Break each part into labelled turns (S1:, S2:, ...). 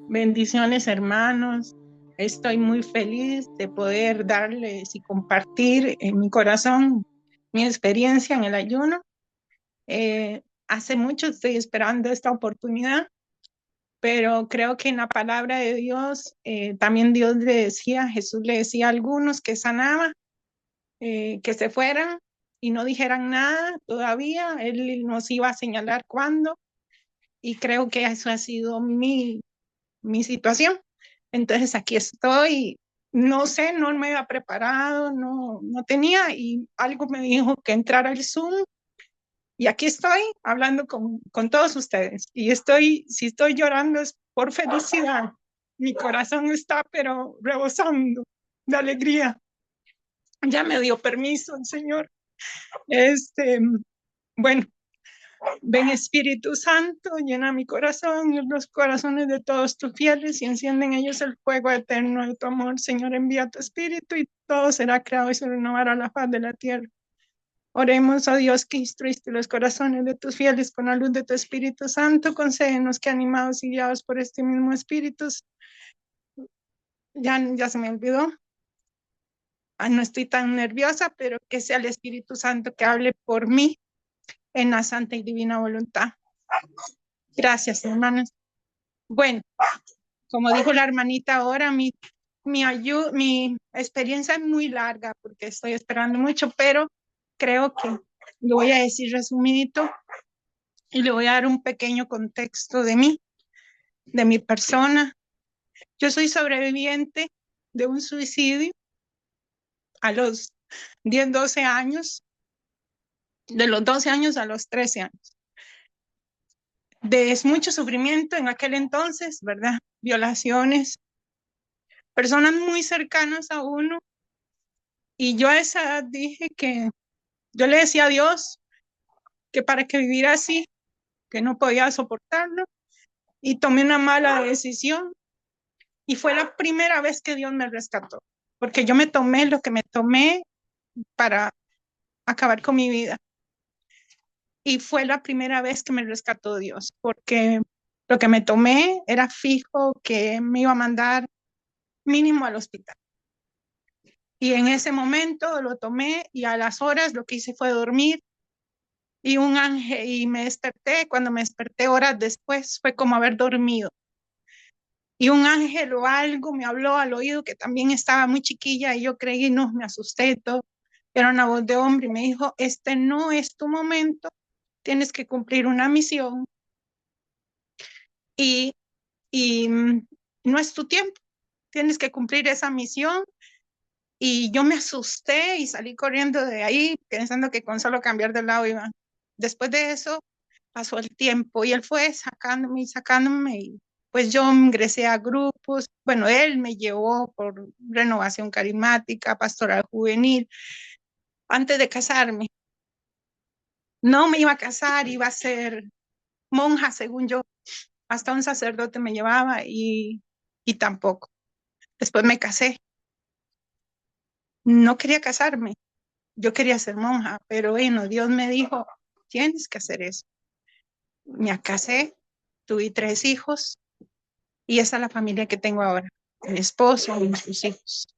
S1: Bendiciones, hermanos. Estoy muy feliz de poder darles y compartir en mi corazón mi experiencia en el ayuno. Hace mucho estoy esperando esta oportunidad, pero creo que en la palabra de Dios, también Dios le decía, Jesús le decía a algunos que sanaba, que se fueran y no dijeran nada todavía. Él nos iba a señalar cuándo, y creo que eso ha sido mi situación. Entonces aquí estoy, no sé, no me había preparado, no tenía, y algo me dijo que entrara al Zoom, y aquí estoy hablando con todos ustedes. Y si estoy llorando es por felicidad. Mi corazón está pero rebosando de alegría. Ya me dio permiso el Señor. Este, bueno, Ven Espíritu Santo, llena mi corazón y los corazones de todos tus fieles y enciende en ellos el fuego eterno de tu amor. Señor, envía tu Espíritu y todo será creado y se renovará la faz de la tierra. Oremos, oh Dios, que instruiste los corazones de tus fieles con la luz de tu Espíritu Santo. Concédenos que, animados y guiados por este mismo Espíritu, ya se me olvidó. No estoy tan nerviosa, pero que sea el Espíritu Santo que hable por mí en la santa y divina voluntad. Gracias, hermanos. Bueno, como dijo la hermanita ahora, mi experiencia es muy larga porque estoy esperando mucho, pero creo que lo voy a decir resumidito y le voy a dar un pequeño contexto de mí, de mi persona. Yo soy sobreviviente de un suicidio a los 10, 12 años, de los 12 años a los 13 años. De mucho sufrimiento en aquel entonces, ¿verdad? Violaciones, personas muy cercanas a uno. Y yo a esa edad dije que yo le decía a Dios que para que viviera así, que no podía soportarlo, y tomé una mala decisión. Y fue la primera vez que Dios me rescató, porque yo me tomé lo que me tomé para acabar con mi vida. Y fue la primera vez que me rescató Dios, porque lo que me tomé era fijo que me iba a mandar mínimo al hospital. Y en ese momento lo tomé y a las horas lo que hice fue dormir. Y un ángel, y me desperté, cuando me desperté horas después, fue como haber dormido. Y un ángel o algo me habló al oído, que también estaba muy chiquilla, y yo creí, no, me asusté y todo. Era una voz de hombre y me dijo, este no es tu momento, tienes que cumplir una misión y, y no es tu tiempo, tienes que cumplir esa misión. Y yo me asusté y salí corriendo de ahí pensando que con solo cambiar de lado iba. Después de eso pasó el tiempo y él fue sacándome y sacándome, y pues yo ingresé a grupos. Bueno, él me llevó por renovación carismática, pastoral juvenil, antes de casarme. No me iba a casar, iba a ser monja, según yo. Hasta un sacerdote me llevaba y tampoco. Después me casé. No quería casarme, yo quería ser monja, pero bueno, Dios me dijo, tienes que hacer eso. Me casé, tuve 3 hijos y esa es la familia que tengo ahora, mi esposo y sus hijos.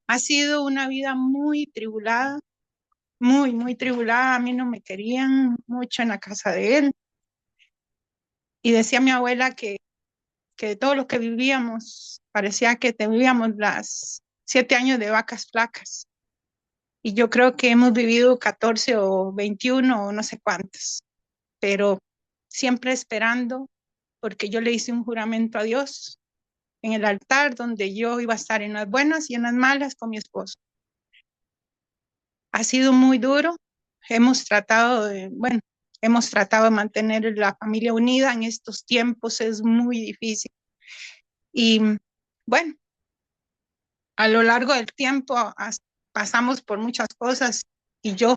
S1: Ha sido una vida muy tribulada, muy tribulada. A mí no me querían mucho en la casa de él. Y decía mi abuela que de todo lo que vivíamos, parecía que vivíamos las 7 años de vacas flacas. Y yo creo que hemos vivido 14 o 21 o no sé cuántas, pero siempre esperando, porque yo le hice un juramento a Dios en el altar donde yo iba a estar en las buenas y en las malas con mi esposo. Ha sido muy duro. Bueno, hemos tratado de mantener la familia unida en estos tiempos, es muy difícil. Y bueno, a lo largo del tiempo pasamos por muchas cosas y yo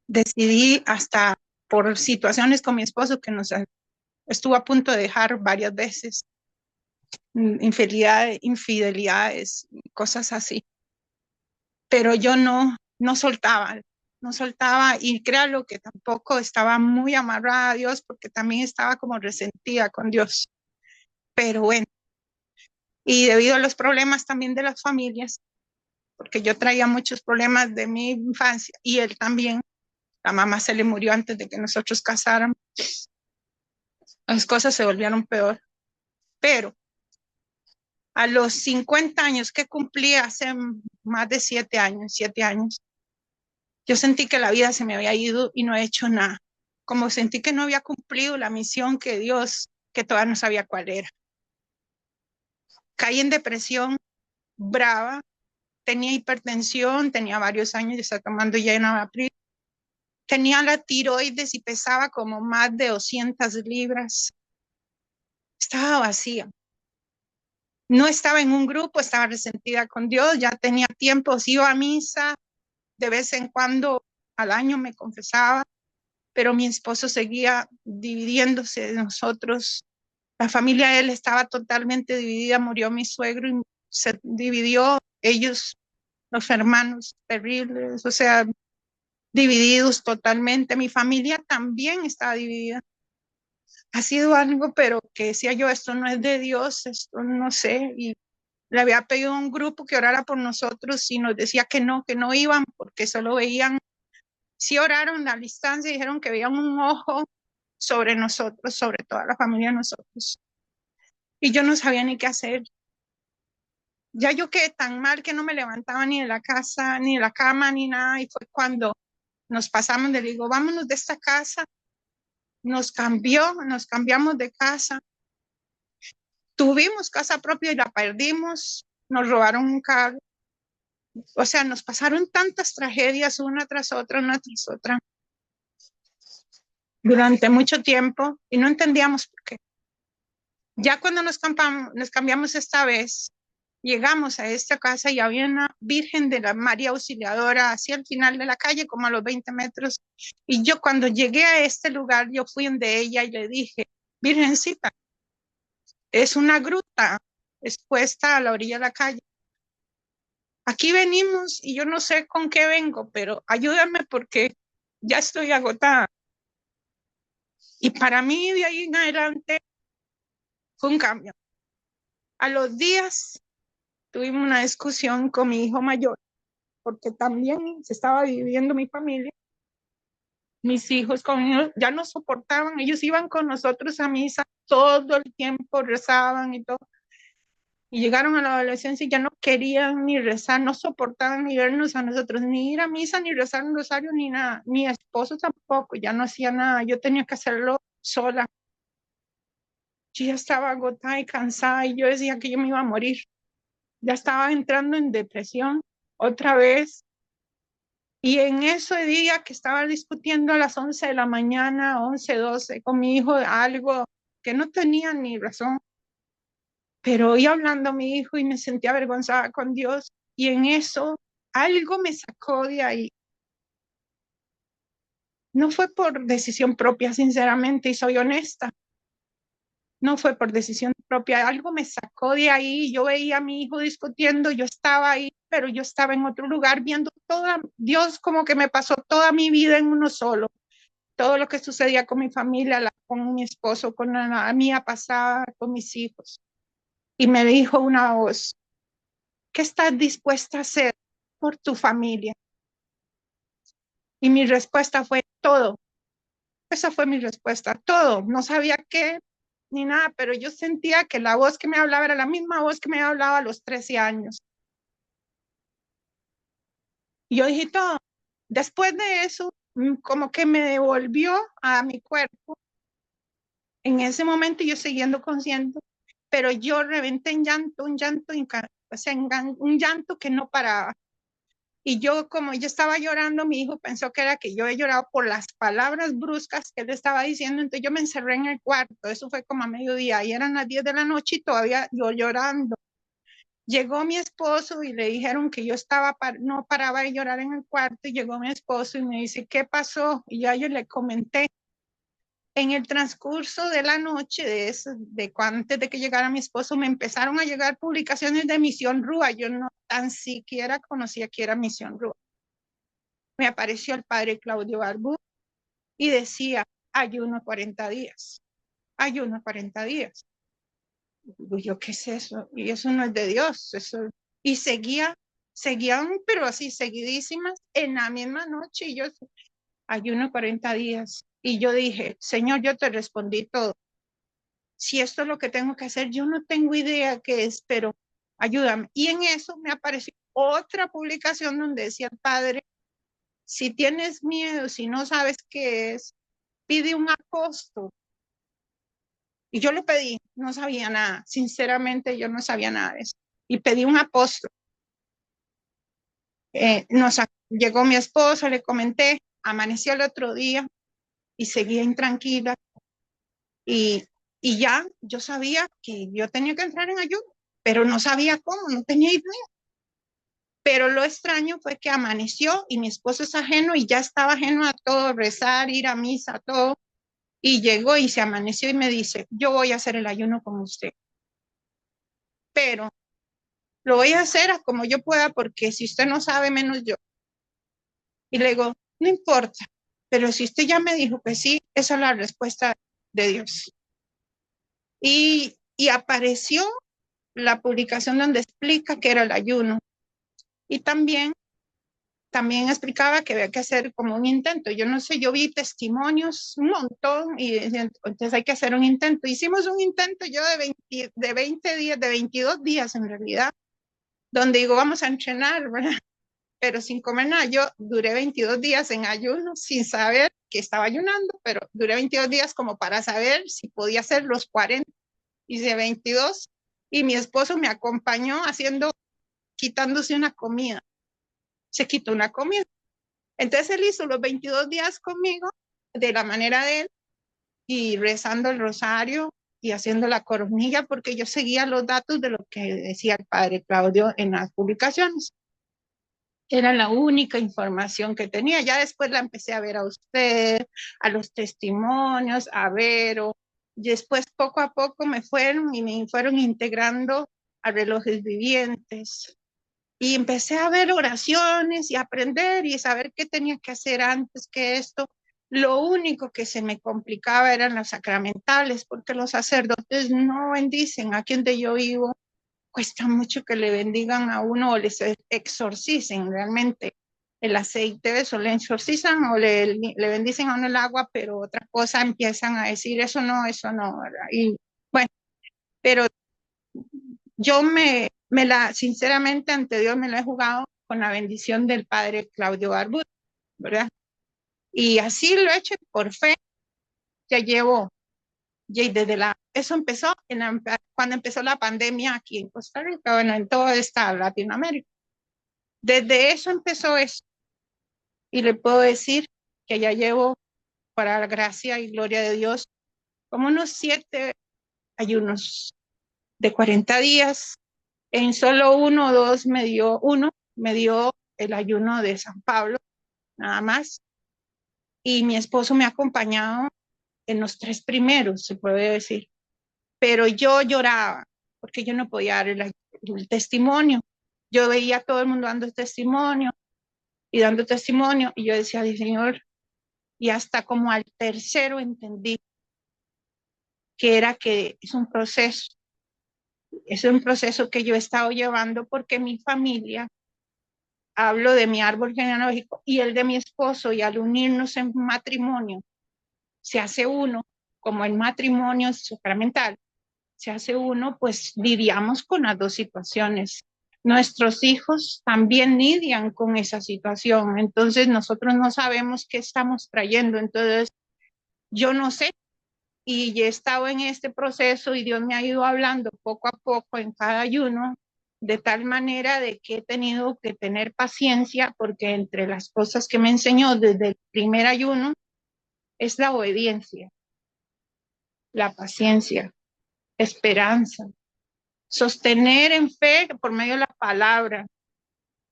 S1: decidí, hasta por situaciones con mi esposo que nos estuvo a punto de dejar varias veces, infidelidades, cosas así. Pero yo no soltaba, y créalo que tampoco estaba muy amarrada a Dios, porque también estaba como resentida con Dios. pero bueno, y debido a los problemas también de las familias, porque yo traía muchos problemas de mi infancia y él también, la mamá se le murió antes de que nosotros casáramos, las cosas se volvieron peor, pero a los 50 años que cumplí hace más de 7 años, yo sentí que la vida se me había ido y no he hecho nada. Como sentí que no había cumplido la misión que Dios, que todavía no sabía cuál era. Caí en depresión brava, tenía hipertensión, tenía varios años, ya estaba tomando ya Enalapril. Tenía la tiroides y pesaba como más de 200 libras. Estaba vacía. No estaba en un grupo, estaba resentida con Dios, ya tenía tiempo, iba a misa, de vez en cuando al año me confesaba, pero mi esposo seguía dividiéndose de nosotros. La familia de él estaba totalmente dividida, murió mi suegro y se dividió ellos, los hermanos, terribles, o sea, divididos totalmente. Mi familia también estaba dividida. Ha sido algo, pero que decía yo, esto no es de Dios, esto no sé, y le había pedido a un grupo que orara por nosotros y nos decía que no iban porque solo veían, sí oraron a la distancia y dijeron que veían un ojo sobre nosotros, sobre toda la familia de nosotros. Y yo no sabía ni qué hacer. Ya yo quedé tan mal que no me levantaba ni de la casa, ni de la cama, ni nada. Y fue cuando nos pasamos, le digo, vámonos de esta casa. Nos cambiamos de casa. Tuvimos casa propia y la perdimos. Nos robaron un carro. O sea, nos pasaron tantas tragedias una tras otra, durante mucho tiempo y no entendíamos por qué. Ya cuando nos cambiamos esta vez, llegamos a esta casa y había una Virgen de la María Auxiliadora hacia el final de la calle, como a los 20 metros. Y yo cuando llegué a este lugar, yo fui donde ella y le dije, Virgencita, es una gruta expuesta a la orilla de la calle. Aquí venimos y yo no sé con qué vengo, pero ayúdame porque ya estoy agotada. Y para mí de ahí en adelante fue un cambio. A los días tuvimos una discusión con mi hijo mayor, porque también se estaba dividiendo mi familia. Mis hijos conmigo ya no soportaban, ellos iban con nosotros a misa todo el tiempo, rezaban y todo. Y llegaron a la adolescencia y ya no querían ni rezar, no soportaban ni vernos a nosotros, ni ir a misa, ni rezar un rosario, ni nada. Mi esposo tampoco, ya no hacía nada, yo tenía que hacerlo sola. Yo ya estaba agotada y cansada y yo decía que yo me iba a morir. Ya estaba entrando en depresión otra vez. Y en ese día que estaba discutiendo a las 11 de la mañana, 11, 12, con mi hijo algo que no tenía ni razón, pero oí hablando a mi hijo y me sentí avergonzada con Dios. Y en eso algo me sacó de ahí. No fue por decisión propia, sinceramente, y soy honesta. No fue por decisión propia, algo me sacó de ahí. Yo veía a mi hijo discutiendo, yo estaba ahí, pero yo estaba en otro lugar viendo toda, Dios como que me pasó toda mi vida en uno solo. Todo lo que sucedía con mi familia, con mi esposo, con la mía pasada, con mis hijos. Y me dijo una voz, ¿qué estás dispuesta a hacer por tu familia? Y mi respuesta fue todo. Esa fue mi respuesta, todo. No sabía qué ni nada, pero yo sentía que la voz que me hablaba era la misma voz que me hablaba a los 13 años. Y yo dije todo. Después de eso, como que me devolvió a mi cuerpo. En ese momento yo siguiendo consciente, pero yo reventé en llanto, o sea, un llanto que no paraba. Y yo, como yo estaba llorando, mi hijo pensó que era que yo he llorado por las palabras bruscas que él estaba diciendo, entonces yo me encerré en el cuarto, eso fue como a mediodía, y eran las 10 de la noche y todavía yo llorando. Llegó mi esposo y le dijeron que yo estaba, no paraba de llorar en el cuarto, y llegó mi esposo y me dice, ¿qué pasó? Y ya yo le comenté. En el transcurso de la noche, antes de que llegara mi esposo, me empezaron a llegar publicaciones de Misión Rúa. Yo no tan siquiera conocía que era Misión Rúa. Me apareció el padre Claudio Barbu y decía, ayuno 40 días, ayuno 40 días. Digo yo, ¿qué es eso? Y eso no es de Dios. Eso. Y seguían, pero así seguidísimas en la misma noche. Y yo ayuno 40 días. Y yo dije, Señor, yo te respondí todo. Si esto es lo que tengo que hacer, yo no tengo idea qué es, pero ayúdame. Y en eso me apareció otra publicación donde decía el Padre, si tienes miedo, si no sabes qué es, pide un apóstol. Y yo lo pedí, no sabía nada, sinceramente yo no sabía nada de eso. Y pedí un apóstol. Llegó mi esposo, le comenté, amaneció el otro día y seguía intranquila. Y, y ya yo sabía que yo tenía que entrar en ayuno, pero no sabía cómo, no tenía idea. Pero lo extraño fue que amaneció y mi esposo es ajeno y ya estaba ajeno a todo, rezar, ir a misa, todo. Y llegó y se amaneció y me dice, yo voy a hacer el ayuno con usted, pero lo voy a hacer a como yo pueda porque si usted no sabe, menos yo. Y le digo, no importa, pero si usted ya me dijo que sí, esa es la respuesta de Dios. Y apareció la publicación donde explica que era el ayuno. Y también explicaba que había que hacer como un intento. Yo no sé, yo vi testimonios un montón y entonces hay que hacer un intento. Hicimos un intento yo de 20 días, de 22 días en realidad, donde digo, vamos a entrenar, ¿verdad? Pero sin comer nada. Yo duré 22 días en ayuno sin saber que estaba ayunando, pero duré 22 días como para saber si podía hacer los 40. Hice 22 y mi esposo me acompañó quitándose una comida. Se quitó una comida. Entonces él hizo los 22 días conmigo de la manera de él y rezando el rosario y haciendo la coronilla porque yo seguía los datos de lo que decía el padre Claudio en las publicaciones. Era la única información que tenía. Ya después la empecé a ver a usted, a los testimonios, a Vero. Y después poco a poco me fueron integrando a relojes vivientes. Y empecé a ver oraciones y aprender y saber qué tenía que hacer antes que esto. Lo único que se me complicaba eran las sacramentales, porque los sacerdotes no bendicen aquí donde yo vivo. Cuesta mucho que le bendigan a uno o les exorcicen realmente el aceite, eso le exorcizan o le bendicen a uno el agua, pero otra cosa empiezan a decir, eso no, ¿verdad? Y bueno, pero yo sinceramente ante Dios me la he jugado con la bendición del padre Claudio Barbud, ¿verdad? Y así lo he hecho por fe, ya llevo, ya eso empezó cuando empezó la pandemia aquí en Costa Rica, bueno, en toda esta Latinoamérica. Desde eso empezó eso. Y le puedo decir que ya llevo, para la gracia y gloria de Dios, como unos 7 ayunos de 40 días. En solo me dio el ayuno de San Pablo, nada más. Y mi esposo me ha acompañado en los 3 primeros, se puede decir. Pero yo lloraba porque yo no podía dar el testimonio. Yo veía a todo el mundo dando testimonio y dando testimonio y yo decía, Señor, y hasta como al tercero entendí que es un proceso que yo he estado llevando porque mi familia, hablo de mi árbol genealógico y el de mi esposo, y al unirnos en matrimonio, se hace uno, como el matrimonio sacramental, se hace uno, pues lidiamos con las dos situaciones. Nuestros hijos también lidian con esa situación, entonces nosotros no sabemos qué estamos trayendo, entonces yo no sé, y he estado en este proceso y Dios me ha ido hablando poco a poco en cada ayuno, de tal manera de que he tenido que tener paciencia, porque entre las cosas que me enseñó desde el primer ayuno es la obediencia, la paciencia, esperanza, sostener en fe por medio de la palabra.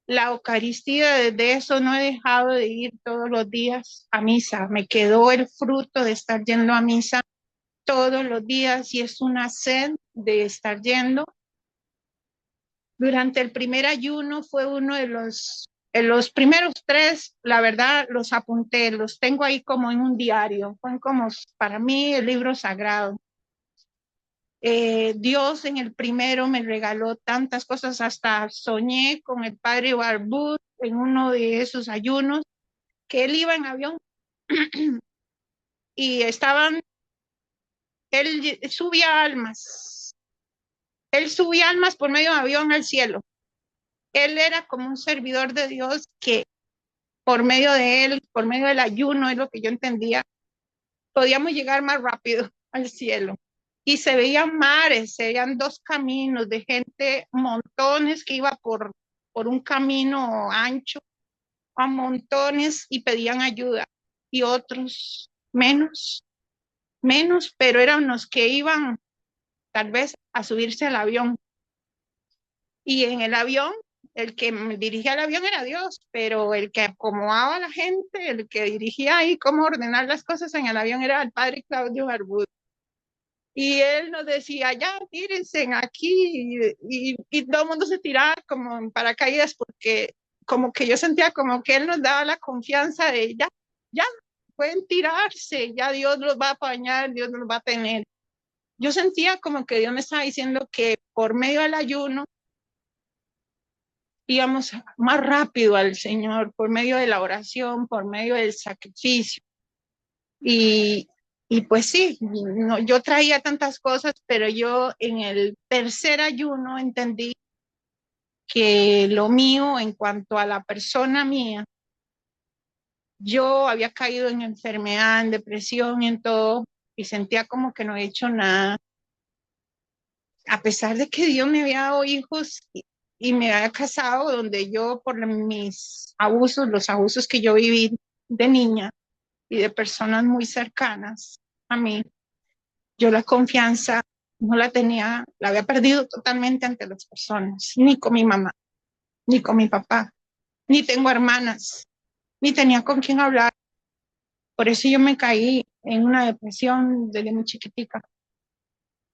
S1: La Eucaristía, desde eso no he dejado de ir todos los días a misa. Me quedó el fruto de estar yendo a misa todos los días y es una sed de estar yendo. Durante el primer ayuno fue uno de los primeros 3, la verdad, los apunté, los tengo ahí como en un diario, fue como para mí el libro sagrado. Dios en el primero me regaló tantas cosas, hasta soñé con el padre Barbuth en uno de esos ayunos, que él iba en avión y él subía almas por medio de avión al cielo. Él era como un servidor de Dios que por medio de él, por medio del ayuno, es lo que yo entendía, podíamos llegar más rápido al cielo. Y se veían mares, se veían dos caminos de gente, montones que iba por un camino ancho, a montones y pedían ayuda. Y otros menos, pero eran los que iban tal vez a subirse al avión. Y en el avión, el que dirigía el avión era Dios, pero el que acomodaba a la gente, el que dirigía ahí cómo ordenar las cosas en el avión era el padre Claudio Barbudo. Y él nos decía, ya, tírense aquí, y todo el mundo se tiraba como en paracaídas, porque como que yo sentía como que él nos daba la confianza de, ya, pueden tirarse, ya Dios los va a apañar, Dios los va a tener. Yo sentía como que Dios me estaba diciendo que por medio del ayuno íbamos más rápido al Señor, por medio de la oración, por medio del sacrificio. Y, pues sí, no, yo traía tantas cosas, pero yo en el tercer ayuno entendí que lo mío en cuanto a la persona mía, yo había caído en enfermedad, en depresión y en todo, y sentía como que no he hecho nada. A pesar de que Dios me había dado hijos y me había casado, donde yo por mis abusos, los abusos que yo viví de niña y de personas muy cercanas a mí, yo la confianza no la tenía, la había perdido totalmente ante las personas, ni con mi mamá, ni con mi papá, ni tengo hermanas, ni tenía con quién hablar. Por eso yo me caí en una depresión desde muy chiquitica.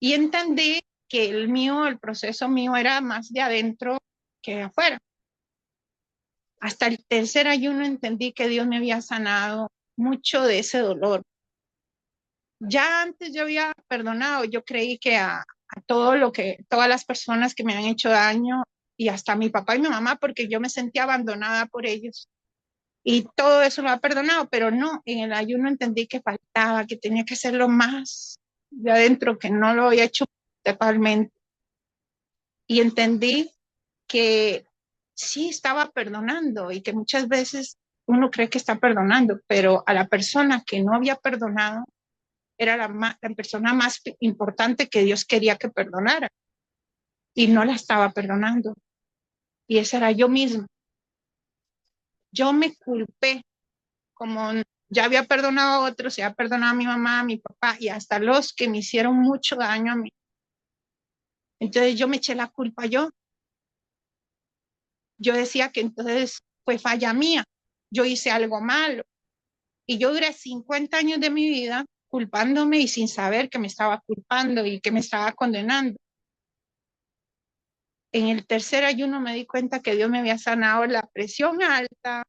S1: Y entendí que el proceso mío era más de adentro que de afuera. Hasta el tercer ayuno entendí que Dios me había sanado mucho de ese dolor. Ya antes yo había perdonado, yo creí que a todas las personas que me han hecho daño, y hasta a mi papá y mi mamá, porque yo me sentía abandonada por ellos. Y todo eso lo ha perdonado, pero no, en el ayuno entendí que faltaba, que tenía que hacerlo más de adentro, que no lo había hecho totalmente. Y entendí que sí estaba perdonando y que muchas veces uno cree que está perdonando, pero a la persona que no había perdonado era la persona más importante que Dios quería que perdonara y no la estaba perdonando. Y esa era yo misma. Yo me culpé, como ya había perdonado a otros, ya había perdonado a mi mamá, a mi papá y hasta los que me hicieron mucho daño a mí. Entonces yo me eché la culpa yo. Yo decía que entonces fue falla mía, yo hice algo malo. Y yo duré 50 años de mi vida culpándome y sin saber que me estaba culpando y que me estaba condenando. En el tercer ayuno me di cuenta que Dios me había sanado la presión alta,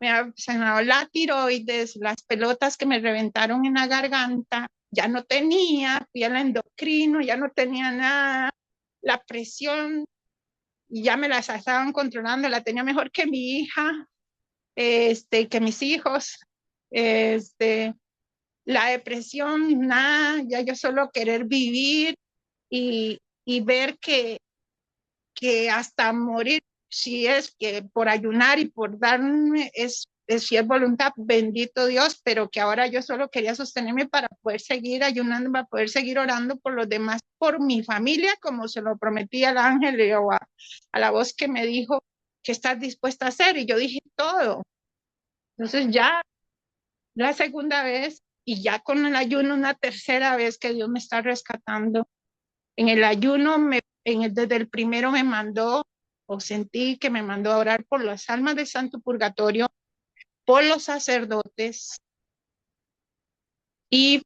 S1: me había sanado la tiroides, las pelotas que me reventaron en la garganta, ya no tenía, fui al endocrino, ya no tenía nada, la presión ya me la estaban controlando, la tenía mejor que mi hija, que mis hijos, la depresión, nada, ya yo solo querer vivir y ver que hasta morir, si es que por ayunar y por darme, si es voluntad, bendito Dios, pero que ahora yo solo quería sostenerme para poder seguir ayunando, para poder seguir orando por los demás, por mi familia, como se lo prometí al ángel o a la voz que me dijo que estás dispuesta a hacer, y yo dije todo. Entonces ya la segunda vez, y ya con el ayuno una tercera vez que Dios me está rescatando. En el ayuno, desde el primero me mandó, o sentí que me mandó a orar por las almas del Santo Purgatorio, por los sacerdotes y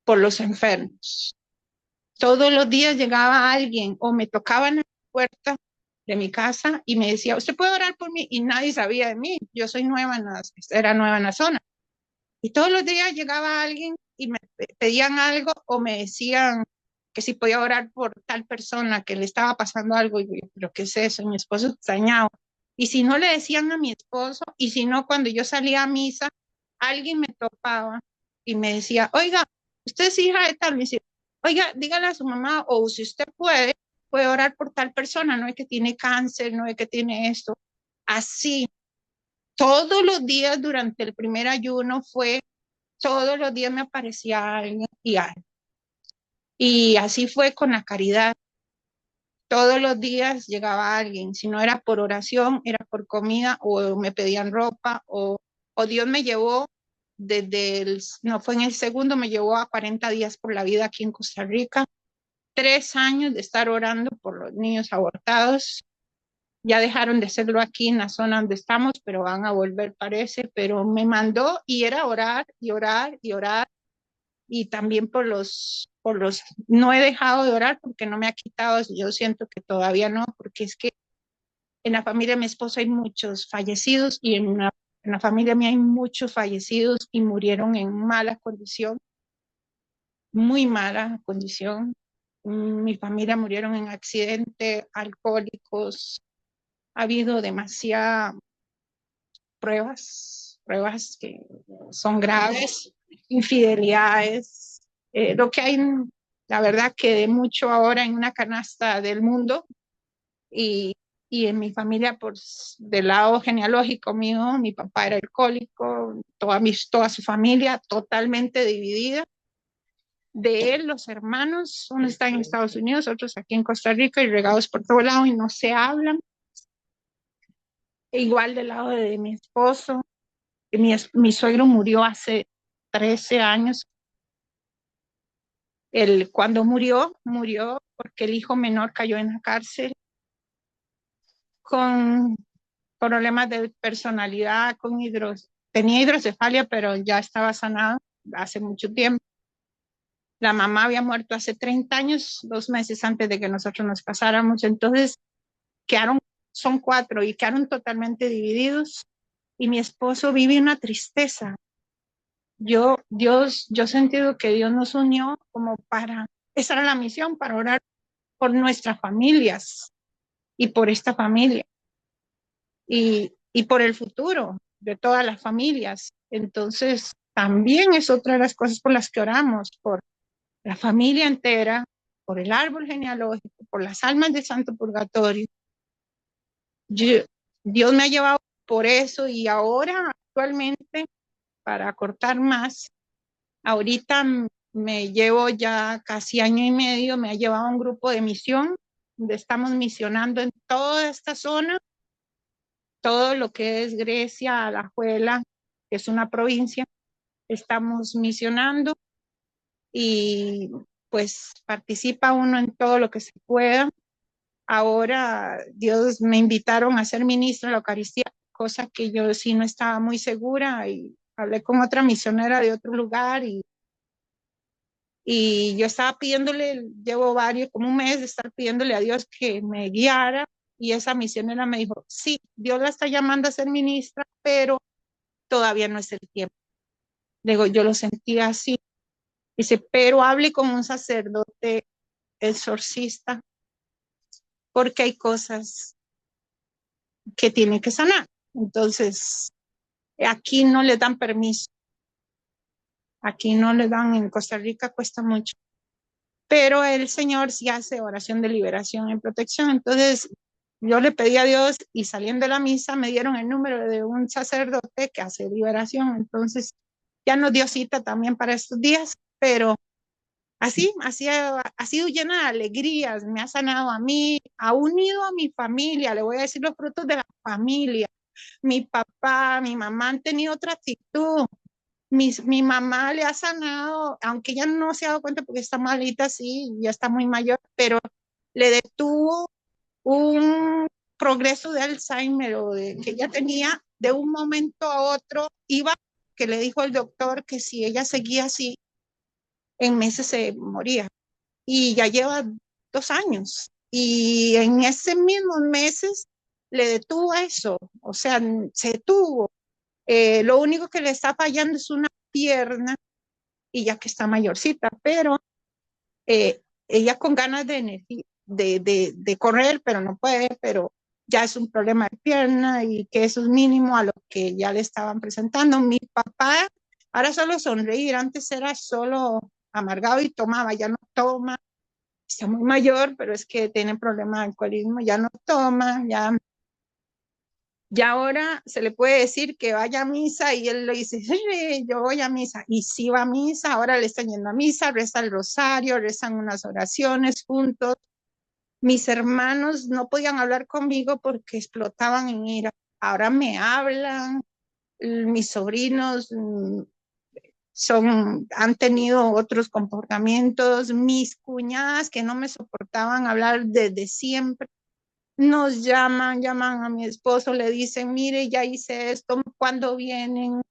S1: por los enfermos. Todos los días llegaba alguien o me tocaban en la puerta de mi casa y me decía, ¿usted puede orar por mí? Y nadie sabía de mí. Yo soy era nueva en la zona. Y todos los días llegaba alguien y me pedían algo o me decían, que si podía orar por tal persona que le estaba pasando algo, y yo, pero ¿qué es eso? Mi esposo extrañado. Y si no le decían a mi esposo, y si no, cuando yo salía a misa, alguien me topaba y me decía, oiga, usted es hija de tal, me decía, oiga, dígale a su mamá, o si usted puede orar por tal persona, no es que tiene cáncer, no es que tiene esto. Así, todos los días durante el primer ayuno todos los días me aparecía alguien y alguien. Y así fue con la caridad. Todos los días llegaba alguien, si no era por oración, era por comida o me pedían ropa o Dios me llevó no fue en el segundo, me llevó a 40 días por la vida aquí en Costa Rica, 3 años de estar orando por los niños abortados. Ya dejaron de hacerlo aquí en la zona donde estamos, pero van a volver, parece, pero me mandó y era orar y orar y orar y también no he dejado de orar porque no me ha quitado, yo siento que todavía no, porque es que en la familia de mi esposo hay muchos fallecidos y en la familia mía hay muchos fallecidos y murieron en mala condición, muy mala condición. Mi familia murieron en accidente, alcohólicos, ha habido demasiadas pruebas que son graves, infidelidades, lo que hay, la verdad, que de mucho ahora en una canasta del mundo y, y en mi familia, pues del lado genealógico mío, mi papá era alcohólico, toda su familia totalmente dividida. De él, los hermanos, uno está en Estados Unidos, otros aquí en Costa Rica y regados por todo lado y no se hablan. E igual del lado de mi esposo, mi suegro murió hace 13 años. Cuando murió porque el hijo menor cayó en la cárcel con problemas de personalidad, tenía hidrocefalia, pero ya estaba sanado hace mucho tiempo. La mamá había muerto hace 30 años, 2 meses antes de que nosotros nos casáramos. Entonces, son 4 y quedaron totalmente divididos. Y mi esposo vive una tristeza. Yo he sentido que Dios nos unió esa era la misión, para orar por nuestras familias y por esta familia y por el futuro de todas las familias. Entonces, también es otra de las cosas por las que oramos, por la familia entera, por el árbol genealógico, por las almas de Santo Purgatorio. Dios me ha llevado por eso y ahora, actualmente, para cortar más, ahorita me llevo ya casi año y medio, me ha llevado un grupo de misión, donde estamos misionando en toda esta zona, todo lo que es Grecia, Alajuela, que es una provincia, estamos misionando y pues participa uno en todo lo que se pueda. Ahora Dios me invitaron a ser ministra de la Eucaristía, cosa que yo sí no estaba muy segura y hablé con otra misionera de otro lugar y yo estaba pidiéndole, llevo como un mes de estar pidiéndole a Dios que me guiara y esa misionera me dijo, sí, Dios la está llamando a ser ministra, pero todavía no es el tiempo. Digo, yo lo sentía así. Dice, pero hable con un sacerdote exorcista porque hay cosas que tiene que sanar. Entonces, aquí no le dan permiso. Aquí no le dan, en Costa Rica cuesta mucho. Pero el Señor sí hace oración de liberación y protección. Entonces, yo le pedí a Dios y saliendo de la misa me dieron el número de un sacerdote que hace liberación. Entonces, ya nos dio cita también para estos días, pero así ha sido llena de alegrías, me ha sanado a mí, ha unido a mi familia, le voy a decir los frutos de la familia. Mi papá, mi mamá han tenido otra actitud. Mi mamá le ha sanado, aunque ella no se ha dado cuenta porque está malita, sí, ya está muy mayor, pero le detuvo un progreso de Alzheimer o que ella tenía de un momento a otro, que le dijo el doctor que si ella seguía así, en meses se moría. Y ya lleva 2 años. Y en esos mismos meses le detuvo eso, o sea, se detuvo. Lo único que le está fallando es una pierna y ya que está mayorcita, pero ella con ganas de energía, de correr, pero no puede, pero ya es un problema de pierna y que eso es mínimo a lo que ya le estaban presentando. Mi papá ahora solo sonreír, antes era solo amargado y tomaba, ya no toma, está muy mayor, pero es que tiene problemas de alcoholismo, ya no toma, ya ahora se le puede decir que vaya a misa y él le dice, sí, yo voy a misa. Y sí va a misa, ahora le están yendo a misa, reza el rosario, rezan unas oraciones juntos. Mis hermanos no podían hablar conmigo porque explotaban en ira. Ahora me hablan, mis sobrinos han tenido otros comportamientos, mis cuñadas que no me soportaban hablar desde siempre nos llaman a mi esposo, le dicen, mire, ya hice esto, ¿cuándo vienen?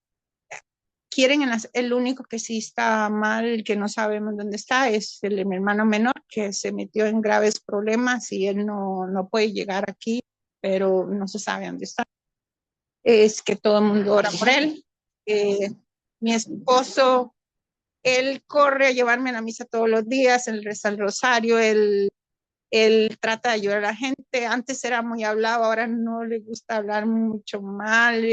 S1: Quieren, el único que sí está mal, que no sabemos dónde está, es mi hermano menor, que se metió en graves problemas y él no puede llegar aquí, pero no se sabe dónde está. Es que todo el mundo ora por él. Mi esposo, él corre a llevarme a la misa todos los días, él reza el rosario, él trata de ayudar a la gente. Antes era muy hablado, ahora no le gusta hablar mucho mal.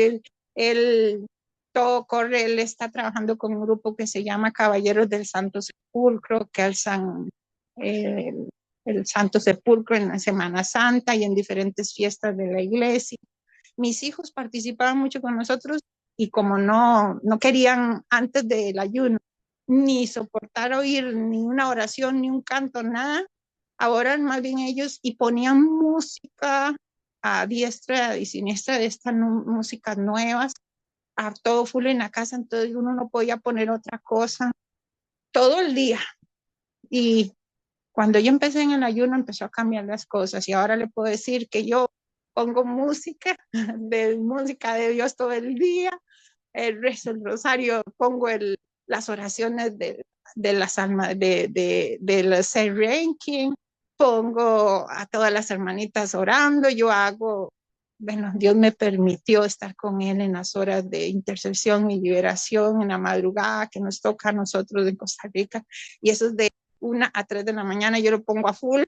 S1: Él todo corre, él está trabajando con un grupo que se llama Caballeros del Santo Sepulcro, que alzan el Santo Sepulcro en la Semana Santa y en diferentes fiestas de la iglesia. Mis hijos participaban mucho con nosotros y como no querían antes del ayuno ni soportar oír ni una oración, ni un canto, nada, ahora más bien ellos y ponían música a diestra y siniestra de estas músicas nuevas, a todo full en la casa, entonces uno no podía poner otra cosa todo el día. Y cuando yo empecé en el ayuno empezó a cambiar las cosas y ahora le puedo decir que yo pongo música de Dios todo el día, el rezo el rosario, pongo las oraciones de las almas, de los ranking, pongo a todas las hermanitas orando, yo hago, bueno, Dios me permitió estar con él en las horas de intercesión y liberación, en la madrugada que nos toca a nosotros en Costa Rica, y eso es de 1 a 3 de la mañana, yo lo pongo a full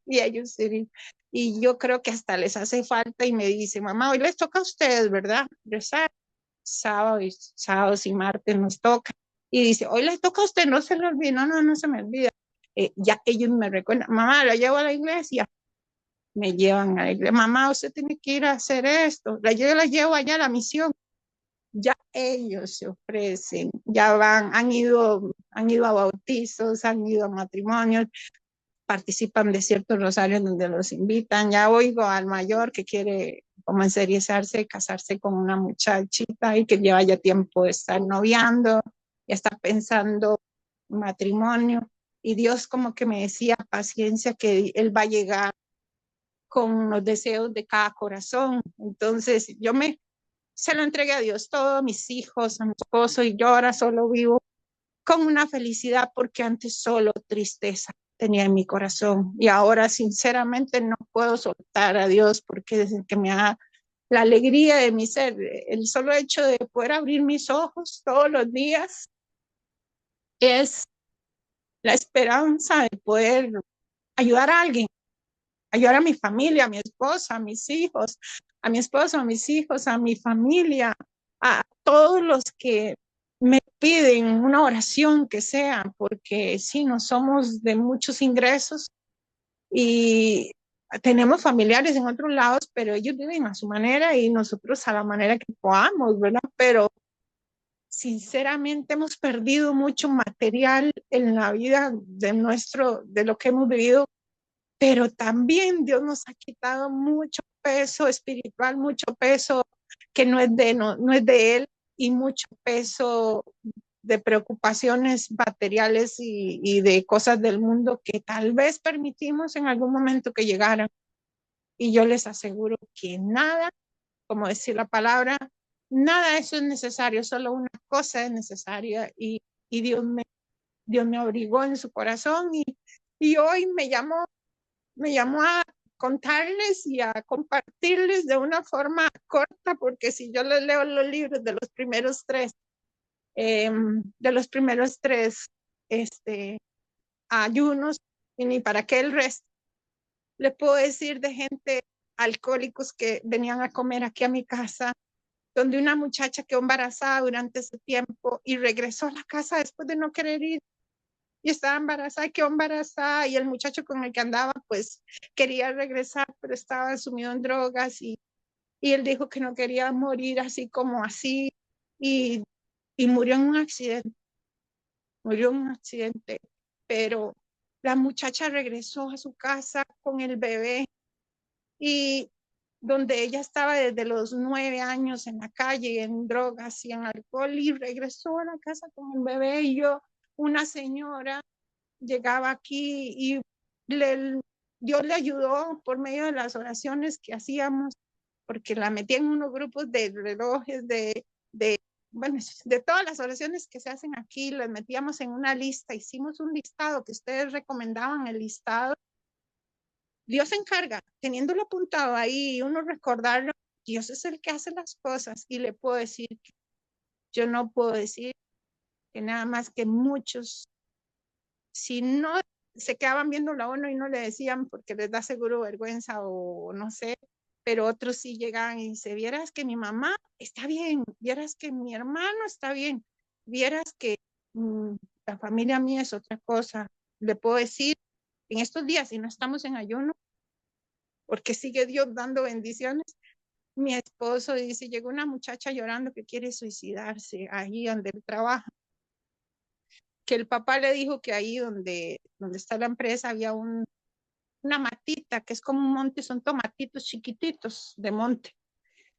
S1: y ellos sí. Y yo creo que hasta les hace falta y me dice, mamá, hoy les toca a ustedes, ¿verdad? Rezar sábados y martes nos toca. Y dice, hoy les toca a usted, no se le olvide, no se me olvida. Ya ellos me recuerdan, mamá, la llevo a la iglesia, me llevan a la iglesia, mamá, usted tiene que ir a hacer esto, yo la llevo allá a la misión. Ya ellos se ofrecen, ya han ido a bautizos, han ido a matrimonios, participan de ciertos rosarios donde los invitan. Ya oigo al mayor que quiere como enseriezarse, casarse con una muchachita y que lleva ya tiempo de estar noviando, ya está pensando matrimonio. Y Dios como que me decía, paciencia, que Él va a llegar con los deseos de cada corazón. Entonces se lo entregué a Dios, todos mis hijos, a mi esposo, y yo ahora solo vivo con una felicidad porque antes solo tristeza tenía en mi corazón y ahora sinceramente no puedo soltar a Dios porque es el que me da la alegría de mi ser, el solo hecho de poder abrir mis ojos todos los días es la esperanza de poder ayudar a alguien, ayudar a mi familia, a mi esposa, a mis hijos, a mi esposo, a mis hijos, a mi familia, a todos los que me piden una oración que sea, porque sí, no somos de muchos ingresos y tenemos familiares en otros lados, pero ellos viven a su manera y nosotros a la manera que podamos, ¿verdad? Pero sinceramente hemos perdido mucho material en la vida de lo que hemos vivido, pero también Dios nos ha quitado mucho peso espiritual, mucho peso que no es de Él y mucho peso de preocupaciones materiales y de cosas del mundo que tal vez permitimos en algún momento que llegaran. Y yo les aseguro que nada, como decir la palabra, nada de eso es necesario, solo una cosa es necesaria y Dios me abrigó en su corazón y hoy me llamó a contarles y a compartirles de una forma corta, porque si yo les leo los libros de los primeros tres ayunos, y ni para qué el resto. Le puedo decir de gente, alcohólicos que venían a comer aquí a mi casa, donde una muchacha quedó embarazada durante ese tiempo y regresó a la casa después de no querer ir. Y estaba embarazada, quedó embarazada, y el muchacho con el que andaba, pues quería regresar, pero estaba sumido en drogas, y él dijo que no quería morir así como así, y, y murió en un accidente. Murió en un accidente, pero la muchacha regresó a su casa con el bebé, y donde ella estaba desde los 9 años en la calle, en drogas y en alcohol, y regresó a la casa con el bebé. Y yo, una señora, llegaba aquí y Dios le ayudó por medio de las oraciones que hacíamos, porque la metí en unos grupos de relojes, bueno, de todas las oraciones que se hacen aquí, las metíamos en una lista, hicimos un listado que ustedes recomendaban, el listado. Dios se encarga, teniéndolo apuntado ahí, uno recordarlo, Dios es el que hace las cosas, y le puedo decir, yo no puedo decir que nada más que muchos, si no se quedaban viendo a uno y no le decían porque les da seguro vergüenza o no sé, pero otros sí llegaban y dicen, vieras que mi mamá está bien, vieras que mi hermano está bien, vieras que la familia mía es otra cosa. Le puedo decir, en estos días, si no estamos en ayuno, porque sigue Dios dando bendiciones, mi esposo dice, llegó una muchacha llorando que quiere suicidarse ahí donde él trabaja, que el papá le dijo que ahí donde está la empresa había una matita, que es como un monte, son tomatitos chiquititos de monte.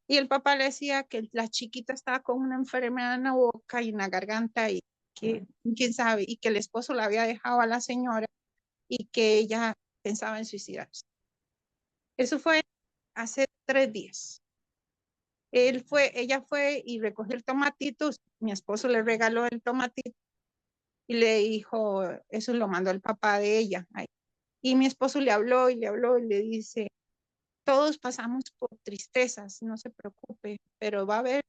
S1: Y el papá le decía que la chiquita estaba con una enfermedad en la boca y en la garganta, y que quién sabe, y que el esposo la había dejado a la señora y que ella pensaba en suicidarse. Eso fue hace 3 días. Ella fue y recogió el tomatito, mi esposo le regaló el tomatito y le dijo, eso lo mandó el papá de ella. Y mi esposo le habló y le dice, todos pasamos por tristezas, no se preocupe, pero va a ver,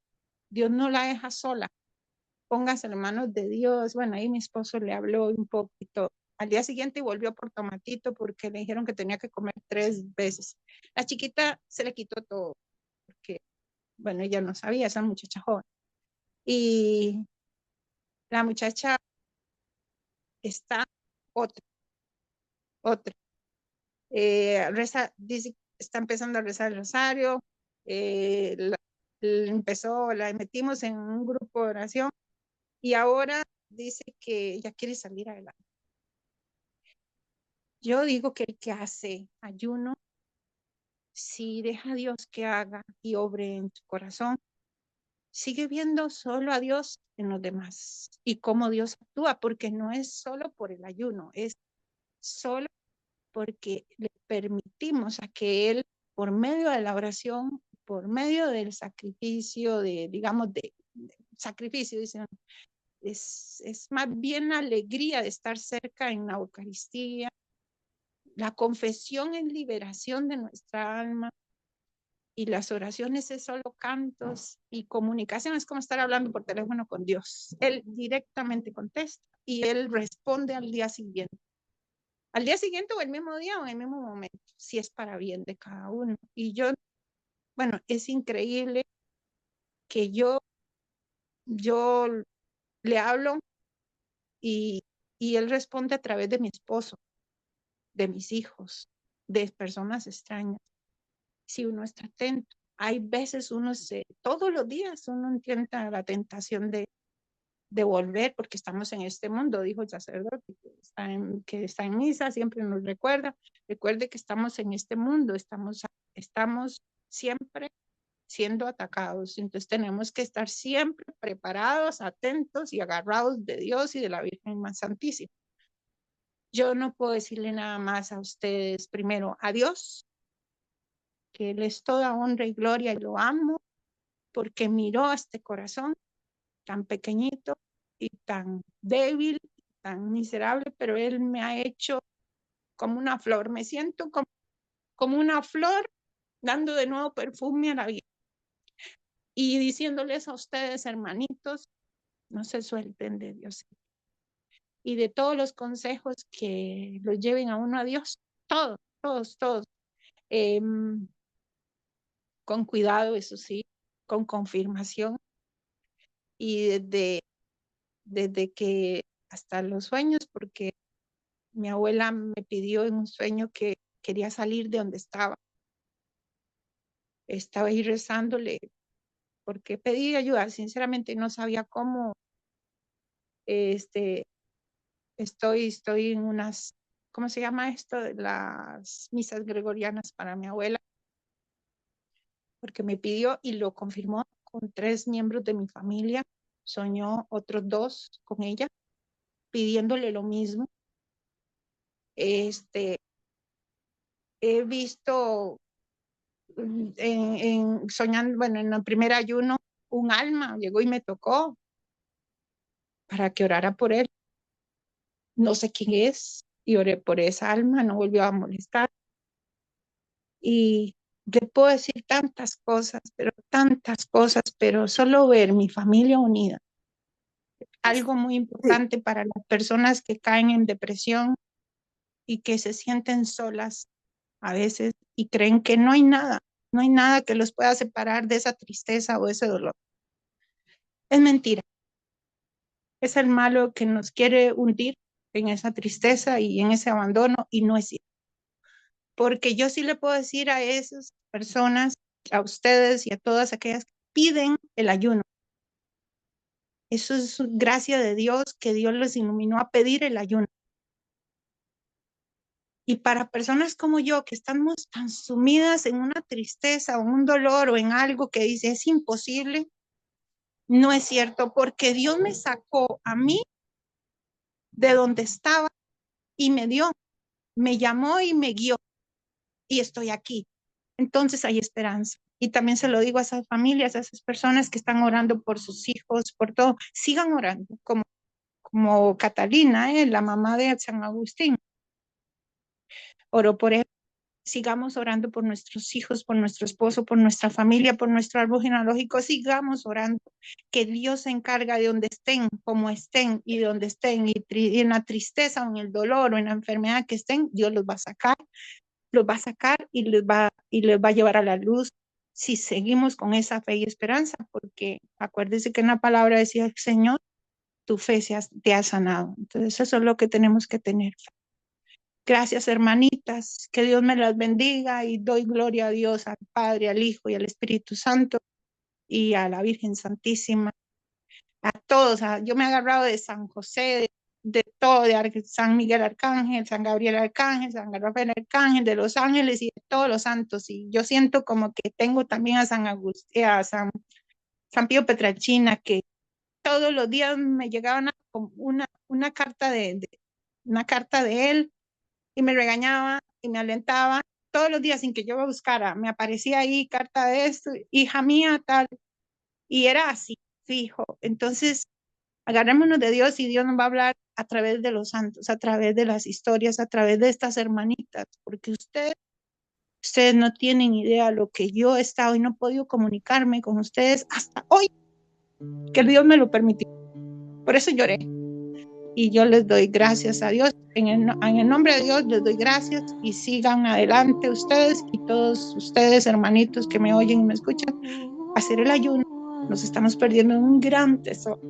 S1: Dios no la deja sola, póngase en manos de Dios. Bueno, ahí mi esposo le habló un poquito. Al día siguiente volvió por tomatito porque le dijeron que tenía que comer 3 veces. La chiquita se le quitó todo, porque, bueno, ella no sabía, esa muchacha joven. Y la muchacha está otra. Dice, está empezando a rezar el rosario, la metimos en un grupo de oración, y ahora dice que ella quiere salir adelante. Yo digo que el que hace ayuno, si deja a Dios que haga y obre en su corazón, sigue viendo solo a Dios en los demás y cómo Dios actúa, porque no es solo por el ayuno, es solo porque le permitimos a que Él, por medio de la oración, por medio del sacrificio, digamos, de sacrificio, dicen, es más bien la alegría de estar cerca en la Eucaristía. La confesión es liberación de nuestra alma, y las oraciones es solo cantos, y comunicación es como estar hablando por teléfono con Dios. Él directamente contesta y Él responde al día siguiente. Al día siguiente o el mismo día o en el mismo momento, si es para bien de cada uno. Y yo, bueno, es increíble que yo le hablo, y, y él responde a través de mi esposo, de mis hijos, de personas extrañas. Si uno está atento, hay veces todos los días uno entiende la tentación de volver, porque estamos en este mundo, dijo el sacerdote que está en misa, siempre nos recuerde que estamos en este mundo, estamos siempre siendo atacados, entonces tenemos que estar siempre preparados, atentos y agarrados de Dios y de la Virgen más Santísima. Yo no puedo decirle nada más a ustedes, primero, a Dios, que Él es toda honra y gloria, y lo amo, porque miró a este corazón tan pequeñito y tan débil, tan miserable, pero Él me ha hecho como una flor. Me siento como una flor dando de nuevo perfume a la vida. Y diciéndoles a ustedes, hermanitos, no se suelten de Dios. y de todos los consejos que los lleven a uno a Dios. Todos, todos, todos. Con cuidado, eso sí, con confirmación. Y desde que hasta los sueños, porque mi abuela me pidió en un sueño que quería salir de donde estaba. Estaba ahí rezándole porque pedí ayuda, sinceramente no sabía cómo. Estoy en unas, ¿cómo se llama esto? Las misas gregorianas para mi abuela, porque me pidió y lo confirmó con 3 miembros de mi familia. Soñó otros 2 con ella, pidiéndole lo mismo. He visto soñando, bueno, en el primer ayuno, un alma llegó y me tocó para que orara por él. No sé quién es, y oré por esa alma, no volvió a molestar. Y le puedo decir tantas cosas, pero solo ver mi familia unida, algo muy importante para las personas que caen en depresión y que se sienten solas a veces y creen que no hay nada que los pueda separar de esa tristeza o ese dolor. Es mentira. Es el malo que nos quiere hundir en esa tristeza y en ese abandono, y no es cierto. Porque yo sí le puedo decir a esas personas, a ustedes y a todas aquellas que piden el ayuno. Eso es gracia de Dios, que Dios les iluminó a pedir el ayuno. Y para personas como yo, que estamos tan sumidas en una tristeza o un dolor o en algo que dice es imposible, no es cierto, porque Dios me sacó a mí de donde estaba y me llamó y me guió, y estoy aquí. Entonces hay esperanza. Y también se lo digo a esas familias, a esas personas que están orando por sus hijos, por todo. Sigan orando, como Catalina, la mamá de San Agustín. Oró por él. Sigamos orando por nuestros hijos, por nuestro esposo, por nuestra familia, por nuestro árbol genealógico. Sigamos orando, que Dios se encarga de donde estén, como estén y donde estén, y en la tristeza o en el dolor o en la enfermedad que estén, Dios los va a sacar y les va a llevar a la luz si seguimos con esa fe y esperanza, porque acuérdese que en la palabra decía el Señor, tu fe te ha sanado. Entonces eso es lo que tenemos que tener. Gracias, hermanitas, que Dios me las bendiga, y doy gloria a Dios, al Padre, al Hijo y al Espíritu Santo y a la Virgen Santísima, a todos. Yo me he agarrado de San José, de todo, de San Miguel Arcángel, San Gabriel Arcángel, San Rafael Arcángel, de los ángeles y de todos los santos. Y yo siento como que tengo también a San Agustín, a San Pío Petrelcina, que todos los días me llegaba una carta una carta de él, y me regañaba y me alentaba todos los días sin que yo lo buscara. Me aparecía ahí carta de esto, hija mía, tal, y era así, fijo. Entonces, agarrémonos de Dios, y Dios nos va a hablar a través de los santos, a través de las historias, a través de estas hermanitas, porque ustedes no tienen idea lo que yo he estado y no he podido comunicarme con ustedes hasta hoy, que Dios me lo permitió. Por eso lloré. Y yo les doy gracias a Dios. En el nombre de Dios les doy gracias, y sigan adelante ustedes y todos ustedes, hermanitos que me oyen y me escuchan, hacer el ayuno. Nos estamos perdiendo un gran tesoro.